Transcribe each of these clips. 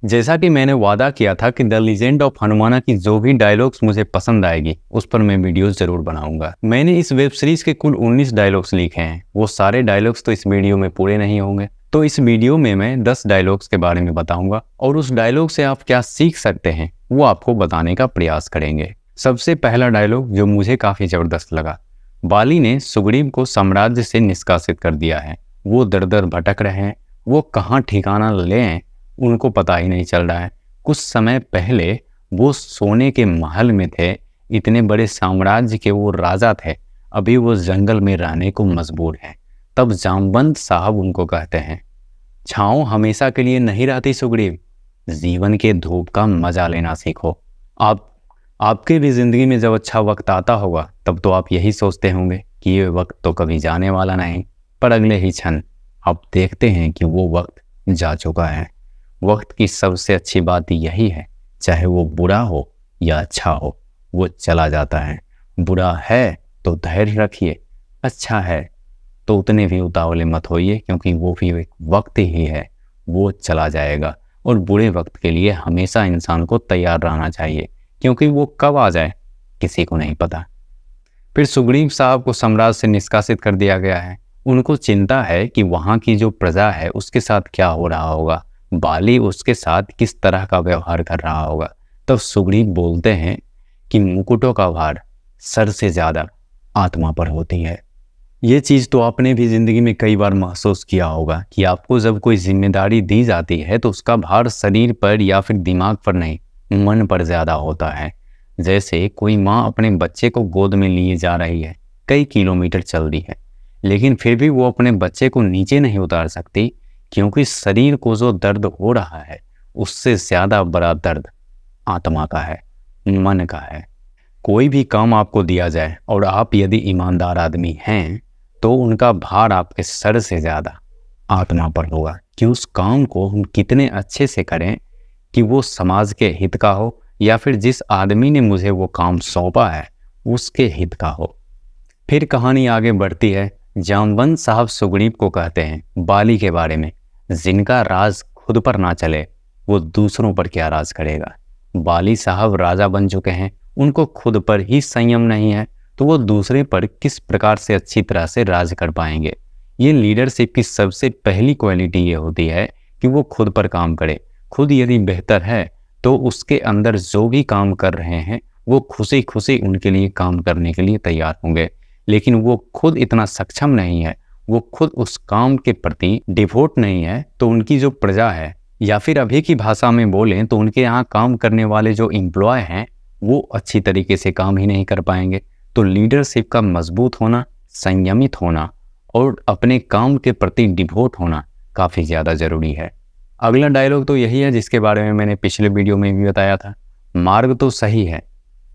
जैसा कि मैंने वादा किया था कि द लीजेंड ऑफ हनुमाना की जो भी डायलॉग्स मुझे पसंद आएगी उस पर मैं वीडियोस जरूर बनाऊंगा। मैंने इस वेब सीरीज के कुल 19 डायलॉग्स लिखे हैं। वो सारे डायलॉग्स तो इस वीडियो में पूरे नहीं होंगे, तो इस वीडियो में मैं 10 डायलॉग्स के बारे में बताऊंगा और उस डायलॉग से आप क्या सीख सकते हैं वो आपको बताने का प्रयास करेंगे। सबसे पहला डायलॉग जो मुझे काफी जबरदस्त लगा, बाली ने सुग्रीव को साम्राज्य से निष्कासित कर दिया है। वो दर दर भटक रहे हैं, वो कहाँ ठिकाना लें उनको पता ही नहीं चल रहा है। कुछ समय पहले वो सोने के महल में थे, इतने बड़े साम्राज्य के वो राजा थे, अभी वो जंगल में रहने को मजबूर हैं। तब जामवंत साहब उनको कहते हैं, छाँव हमेशा के लिए नहीं रहती सुग्रीव, जीवन के धूप का मजा लेना सीखो। आपके भी जिंदगी में जब अच्छा वक्त आता होगा तब तो आप यही सोचते होंगे कि ये वक्त तो कभी जाने वाला नहीं, पर अगले ही क्षण आप देखते हैं कि वो वक्त जा चुका है। वक्त की सबसे अच्छी बात यही है, चाहे वो बुरा हो या अच्छा हो, वो चला जाता है। बुरा है तो धैर्य रखिए, अच्छा है तो उतने भी उतावले मत होइए, क्योंकि वो भी एक वक्त ही है, वो चला जाएगा। और बुरे वक्त के लिए हमेशा इंसान को तैयार रहना चाहिए, क्योंकि वो कब आ जाए किसी को नहीं पता। फिर सुग्रीव साहब को साम्राज्य से निष्कासित कर दिया गया है। उनको चिंता है कि वहाँ की जो प्रजा है उसके साथ क्या हो रहा होगा, बाली उसके साथ किस तरह का व्यवहार कर रहा होगा। तब सुग्रीव बोलते हैं कि मुकुटों का भार सर से ज़्यादा आत्मा पर होती है। ये चीज़ तो आपने भी ज़िंदगी में कई बार महसूस किया होगा कि आपको जब कोई जिम्मेदारी दी जाती है तो उसका भार शरीर पर या फिर दिमाग पर नहीं, मन पर ज़्यादा होता है। जैसे कोई माँ अपने बच्चे को गोद में लिए जा रही है, कई किलोमीटर चल रही है, लेकिन फिर भी वो अपने बच्चे को नीचे नहीं उतार सकती, क्योंकि शरीर को जो दर्द हो रहा है उससे ज़्यादा बड़ा दर्द आत्मा का है, मन का है। कोई भी काम आपको दिया जाए और आप यदि ईमानदार आदमी हैं तो उनका भार आपके सर से ज़्यादा आत्मा पर होगा कि उस काम को हम कितने अच्छे से करें कि वो समाज के हित का हो या फिर जिस आदमी ने मुझे वो काम सौंपा है उसके हित का हो। फिर कहानी आगे बढ़ती है। जामवंत साहब सुग्रीव को कहते हैं बाली के बारे में, जिनका राज खुद पर ना चले वो दूसरों पर क्या राज करेगा। बाली साहब राजा बन चुके हैं, उनको खुद पर ही संयम नहीं है तो वो दूसरे पर किस प्रकार से अच्छी तरह से राज कर पाएंगे। ये लीडरशिप की सबसे पहली क्वालिटी ये होती है कि वो खुद पर काम करे। खुद यदि बेहतर है तो उसके अंदर जो भी काम कर रहे हैं वो खुशी खुशी उनके लिए काम करने के लिए तैयार होंगे। लेकिन वो खुद इतना सक्षम नहीं है, वो खुद उस काम के प्रति डिवोट नहीं है, तो उनकी जो प्रजा है या फिर अभी की भाषा में बोलें तो उनके यहाँ काम करने वाले जो एम्प्लॉय हैं वो अच्छी तरीके से काम ही नहीं कर पाएंगे। तो लीडरशिप का मजबूत होना, संयमित होना और अपने काम के प्रति डिवोट होना काफ़ी ज़्यादा ज़रूरी है। अगला डायलॉग तो यही है जिसके बारे में मैंने पिछले वीडियो में भी बताया था, मार्ग तो सही है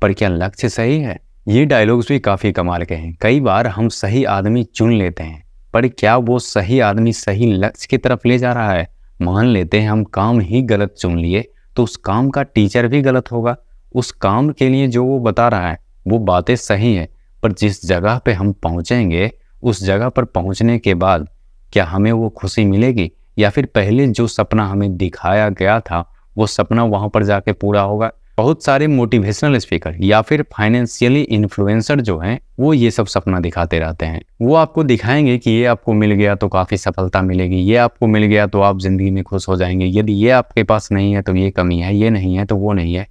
पर क्या लक्ष्य सही है। ये डायलॉग्स भी काफ़ी कमाल के हैं। कई बार हम सही आदमी चुन लेते हैं, पर क्या वो सही आदमी सही लक्ष्य की तरफ ले जा रहा है। मान लेते हैं हम काम ही गलत चुन लिए तो उस काम का टीचर भी गलत होगा। उस काम के लिए जो वो बता रहा है वो बातें सही है, पर जिस जगह पे हम पहुंचेंगे उस जगह पर पहुंचने के बाद क्या हमें वो खुशी मिलेगी, या फिर पहले जो सपना हमें दिखाया गया था वो सपना वहां पर जाके पूरा होगा। बहुत सारे मोटिवेशनल स्पीकर या फिर फाइनेंशियली इन्फ्लुएंसर जो हैं वो ये सब सपना दिखाते रहते हैं। वो आपको दिखाएंगे कि ये आपको मिल गया तो काफ़ी सफलता मिलेगी, ये आपको मिल गया तो आप ज़िंदगी में खुश हो जाएंगे, यदि ये आपके पास नहीं है तो ये कमी है, ये नहीं है तो वो नहीं है।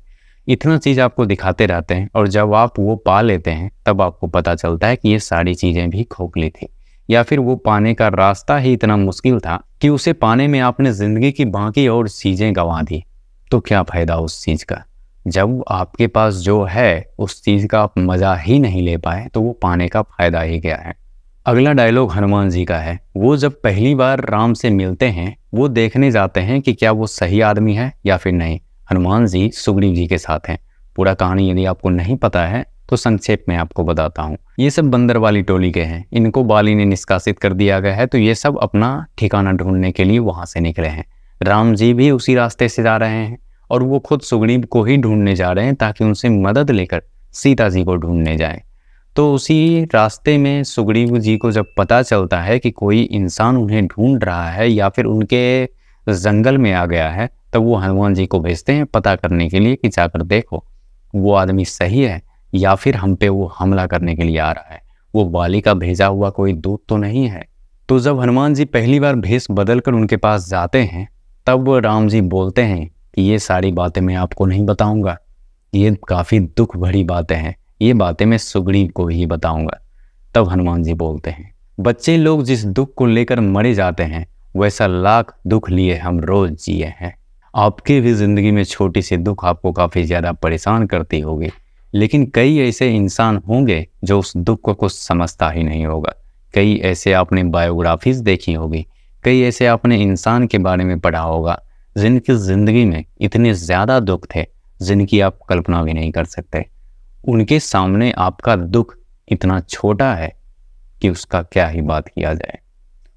इतना चीज़ आपको दिखाते रहते हैं और जब आप वो पा लेते हैं तब आपको पता चलता है कि ये सारी चीज़ें भी खोखली थी, या फिर वो पाने का रास्ता ही इतना मुश्किल था कि उसे पाने में आपने ज़िंदगी की बाकी और चीज़ें गंवा दी। तो क्या फ़ायदा उस चीज़ का, जब आपके पास जो है उस चीज़ का आप मज़ा ही नहीं ले पाए तो वो पाने का फ़ायदा ही क्या है। अगला डायलॉग हनुमान जी का है। वो जब पहली बार राम से मिलते हैं वो देखने जाते हैं कि क्या वो सही आदमी है या फिर नहीं। हनुमान जी सुग्रीव जी के साथ हैं। पूरा कहानी यदि आपको नहीं पता है तो संक्षेप में आपको बताता हूँ। ये सब बंदर वाली टोली के हैं, इनको बाली ने निष्कासित कर दिया गया है, तो ये सब अपना ठिकाना ढूंढने के लिए वहाँ से निकले हैं। राम जी भी उसी रास्ते से जा रहे हैं और वो खुद सुग्रीव को ही ढूंढने जा रहे हैं ताकि उनसे मदद लेकर सीता जी को ढूंढने जाएं। तो उसी रास्ते में सुग्रीव जी को जब पता चलता है कि कोई इंसान उन्हें ढूंढ रहा है या फिर उनके जंगल में आ गया है, तब वो हनुमान जी को भेजते हैं पता करने के लिए कि जाकर देखो वो आदमी सही है या फिर हम पे वो हमला करने के लिए आ रहा है, वो बाली का भेजा हुआ कोई दूत तो नहीं है। तो जब हनुमान जी पहली बार भेष बदलकर उनके पास जाते हैं, तब राम जी बोलते हैं कि ये सारी बातें मैं आपको नहीं बताऊंगा, ये काफ़ी दुख भरी बातें हैं, ये बातें मैं सुग्रीव को ही बताऊंगा। तब हनुमान जी बोलते हैं, बच्चे लोग जिस दुख को लेकर मरे जाते हैं, वैसा लाख दुख लिए हम रोज जिए हैं। आपकी भी जिंदगी में छोटी सी दुख आपको काफ़ी ज़्यादा परेशान करती होगी, लेकिन कई ऐसे इंसान होंगे जो उस दुख को कुछ समझता ही नहीं होगा। कई ऐसे आपने बायोग्राफीज देखी होगी, कई ऐसे आपने इंसान के बारे में पढ़ा होगा जिनकी ज़िंदगी में इतने ज़्यादा दुख थे जिनकी आप कल्पना भी नहीं कर सकते। उनके सामने आपका दुख इतना छोटा है कि उसका क्या ही बात किया जाए।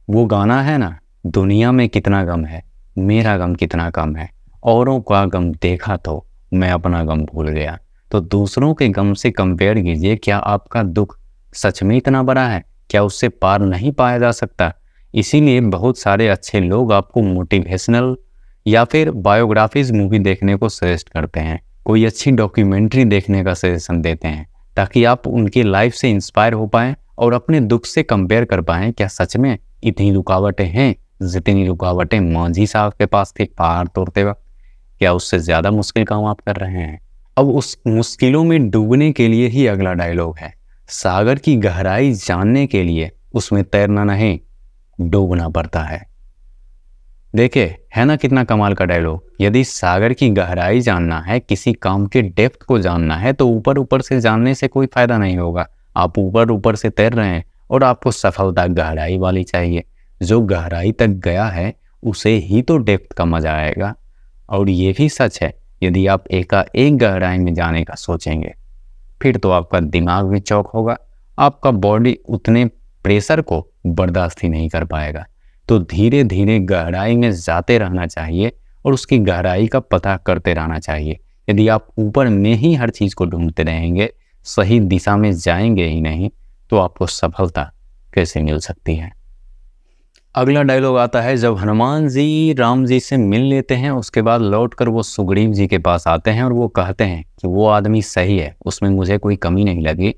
वो गाना है ना, दुनिया में कितना गम है, मेरा गम कितना कम है, औरों का गम देखा तो मैं अपना गम भूल गया। तो दूसरों के गम से कंपेयर कीजिए, क्या आपका दुख सच में इतना बड़ा है? क्या उससे पार नहीं पाया जा सकता? इसीलिए बहुत सारे अच्छे लोग आपको मोटिवेशनल या फिर बायोग्राफीज मूवी देखने को सजेस्ट करते हैं, कोई अच्छी डॉक्यूमेंट्री देखने का सजेशन देते हैं, ताकि आप उनकी लाइफ से इंस्पायर हो पाएं और अपने दुख से कंपेयर कर पाएं, क्या सच में इतनी रुकावटें हैं जितनी रुकावटें मांझी साहब के पास थी पहाड़ तोड़ते वक्त? क्या उससे ज़्यादा मुश्किल काम आप कर रहे हैं? अब उस मुश्किलों में डूबने के लिए ही अगला डायलॉग है, सागर की गहराई जानने के लिए उसमें तैरना नहीं डूबना पड़ता है। देखिए, है ना कितना कमाल का डायलॉग। यदि सागर की गहराई जानना है, किसी काम के डेप्थ को जानना है, तो ऊपर ऊपर से जानने से कोई फायदा नहीं होगा। आप ऊपर ऊपर से तैर रहे हैं और आपको सफलता गहराई वाली चाहिए। जो गहराई तक गया है उसे ही तो डेप्थ का मजा आएगा। और ये भी सच है, यदि आप एकाएक गहराई में जाने का सोचेंगे फिर तो आपका दिमाग भी चौक होगा, आपका बॉडी उतने प्रेशर को बर्दाश्त ही नहीं कर पाएगा। तो धीरे धीरे गहराई में जाते रहना चाहिए और उसकी गहराई का पता करते रहना चाहिए। यदि आप ऊपर में ही हर चीज़ को ढूंढते रहेंगे, सही दिशा में जाएंगे ही नहीं, तो आपको सफलता कैसे मिल सकती है। अगला डायलॉग आता है, जब हनुमान जी राम जी से मिल लेते हैं, उसके बाद लौटकर वो सुग्रीव जी के पास आते हैं और वो कहते हैं कि वो आदमी सही है, उसमें मुझे कोई कमी नहीं लगी,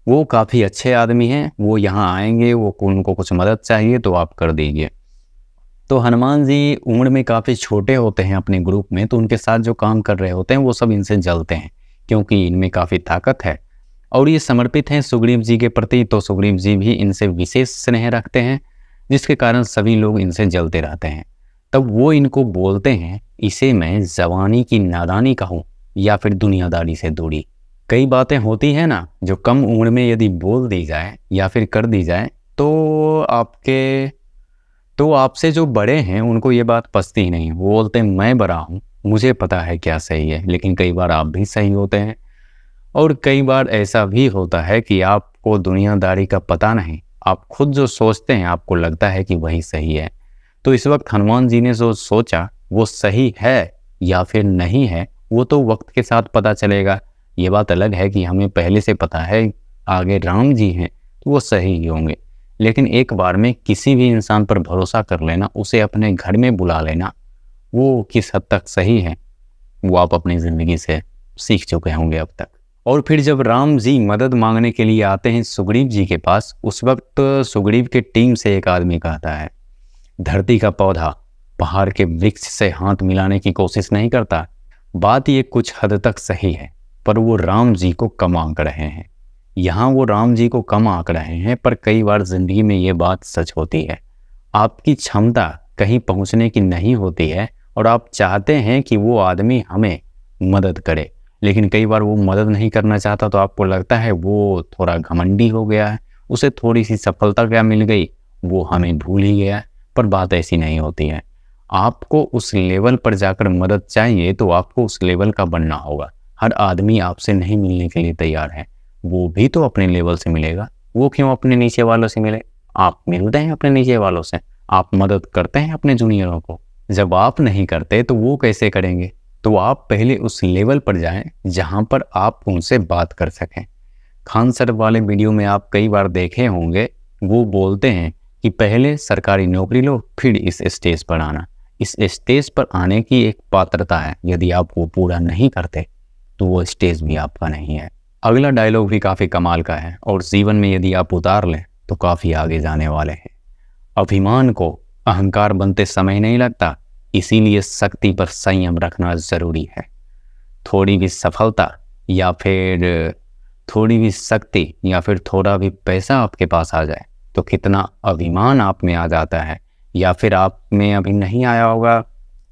वो काफ़ी अच्छे आदमी हैं, वो यहाँ आएंगे, वो उनको कुछ मदद चाहिए तो आप कर दीजिए। तो हनुमान जी उम्र में काफ़ी छोटे होते हैं अपने ग्रुप में, तो उनके साथ जो काम कर रहे होते हैं वो सब इनसे जलते हैं क्योंकि इनमें काफ़ी ताकत है और ये समर्पित हैं सुग्रीव जी के प्रति। तो सुग्रीव जी भी इनसे विशेष स्नेह रखते हैं, जिसके कारण सभी लोग इनसे जलते रहते हैं। तब वो इनको बोलते हैं, इसे मैं जवानी की नादानी कहूँ या फिर दुनियादारी से दूरी। कई बातें होती हैं ना जो कम उम्र में यदि बोल दी जाए या फिर कर दी जाए तो आपसे जो बड़े हैं उनको ये बात पचती ही नहीं। वो बोलते हैं मैं बड़ा हूँ, मुझे पता है क्या सही है, लेकिन कई बार आप भी सही होते हैं और कई बार ऐसा भी होता है कि आपको दुनियादारी का पता नहीं, आप खुद जो सोचते हैं आपको लगता है कि वही सही है। तो इस वक्त हनुमान जी ने जो सोचा वो सही है या फिर नहीं है, वो तो वक्त के साथ पता चलेगा। ये बात अलग है कि हमें पहले से पता है आगे राम जी हैं तो वो सही ही होंगे, लेकिन एक बार में किसी भी इंसान पर भरोसा कर लेना, उसे अपने घर में बुला लेना, वो किस हद तक सही है वो आप अपनी ज़िंदगी से सीख चुके होंगे अब तक। और फिर जब राम जी मदद मांगने के लिए आते हैं सुग्रीव जी के पास, उस वक्त सुग्रीव के टीम से एक आदमी कहता है, धरती का पौधा पहाड़ के वृक्ष से हाथ मिलाने की कोशिश नहीं करता। बात ये कुछ हद तक सही है, पर वो राम जी को कम आंक रहे हैं। यहाँ वो राम जी को कम आंक रहे हैं, पर कई बार जिंदगी में ये बात सच होती है। आपकी क्षमता कहीं पहुँचने की नहीं होती है और आप चाहते हैं कि वो आदमी हमें मदद करे, लेकिन कई बार वो मदद नहीं करना चाहता, तो आपको लगता है वो थोड़ा घमंडी हो गया है, उसे थोड़ी सी सफलता क्या मिल गई, वो हमें भूल ही गया है। पर बात ऐसी नहीं होती है। आपको उस लेवल पर जाकर मदद चाहिए तो आपको उस लेवल का बनना होगा। हर आदमी आपसे नहीं मिलने के लिए तैयार है, वो भी तो अपने लेवल से मिलेगा। वो क्यों अपने नीचे वालों से मिले? आप मिलते हैं अपने नीचे वालों से, आप मदद करते हैं अपने जूनियरों को। जब आप नहीं करते तो वो कैसे करेंगे? तो आप पहले उस लेवल पर जाएं जहां पर आप उनसे बात कर सकें। खान सर वाले वीडियो में आप कई बार देखे होंगे, वो बोलते हैं कि पहले सरकारी नौकरी लो फिर इस स्टेज पर आना। इस स्टेज पर आने की एक पात्रता है, यदि आप वो पूरा नहीं करते तो वो स्टेज भी आपका नहीं है। अगला डायलॉग भी काफ़ी कमाल का है और जीवन में यदि आप उतार लें तो काफ़ी आगे जाने वाले हैं। अभिमान को अहंकार बनते समय नहीं लगता, इसीलिए शक्ति पर संयम रखना ज़रूरी है। थोड़ी भी सफलता या फिर थोड़ी भी शक्ति या फिर थोड़ा भी पैसा आपके पास आ जाए तो कितना अभिमान आप में आ जाता है, या फिर आप में अभी नहीं आया होगा।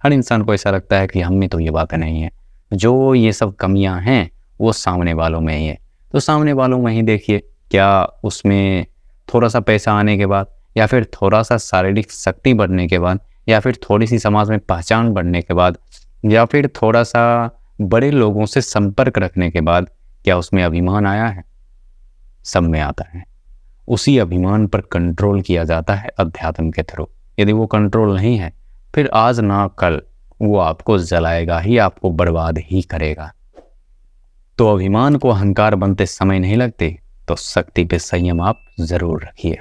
हर इंसान को ऐसा लगता है कि हम में तो ये बातें नहीं है, जो ये सब कमियां हैं वो सामने वालों में ही है। तो सामने वालों में ही देखिए, क्या उसमें थोड़ा सा पैसा आने के बाद, या फिर थोड़ा सा शारीरिक शक्ति बढ़ने के बाद, या फिर थोड़ी सी समाज में पहचान बढ़ने के बाद, या फिर थोड़ा सा बड़े लोगों से संपर्क रखने के बाद क्या उसमें अभिमान आया है? सब में आता है। उसी अभिमान पर कंट्रोल किया जाता है अध्यात्म के थ्रू। यदि वो कंट्रोल नहीं है, फिर आज ना कल वो आपको जलाएगा ही, आपको बर्बाद ही करेगा। तो अभिमान को अहंकार बनते समय नहीं लगते, तो शक्ति पे संयम आप जरूर रखिए।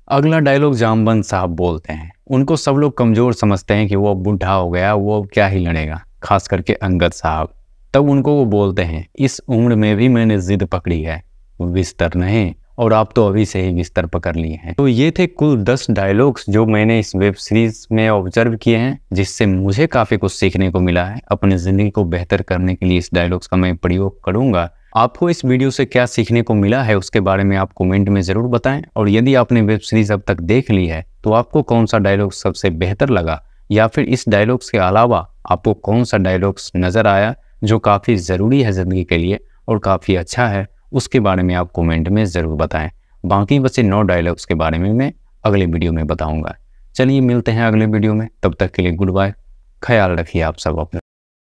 अगला डायलॉग जामवंत साहब बोलते हैं। उनको सब लोग कमजोर समझते हैं कि वो बूढ़ा हो गया, वो क्या ही लड़ेगा, खास करके अंगद साहब। तब उनको वो बोलते हैं, इस उम्र में भी मैंने जिद पकड़ी है, बिस्तर नहीं, और आप तो अभी से ही बिस्तर पकड़ लिए हैं। तो ये थे कुल 10 डायलॉग्स जो मैंने इस वेब सीरीज में ऑब्जर्व किए हैं, जिससे मुझे काफ़ी कुछ सीखने को मिला है। अपनी ज़िंदगी को बेहतर करने के लिए इस डायलॉग्स का मैं प्रयोग करूँगा। आपको इस वीडियो से क्या सीखने को मिला है उसके बारे में आप कमेंट में ज़रूर बताएं। और यदि आपने वेब सीरीज अब तक देख ली है तो आपको कौन सा डायलॉग सबसे बेहतर लगा, या फिर इस डायलॉग्स के अलावा आपको कौन सा डायलॉग्स नज़र आया जो काफ़ी ज़रूरी है ज़िंदगी के लिए और काफ़ी अच्छा है, उसके बारे में आप कमेंट में ज़रूर बताएं। बाकी बचे 9 डायलॉग्स के बारे में मैं अगले वीडियो में बताऊंगा। चलिए मिलते हैं अगले वीडियो में, तब तक के लिए गुड बाय। ख्याल रखिए आप सब अपना।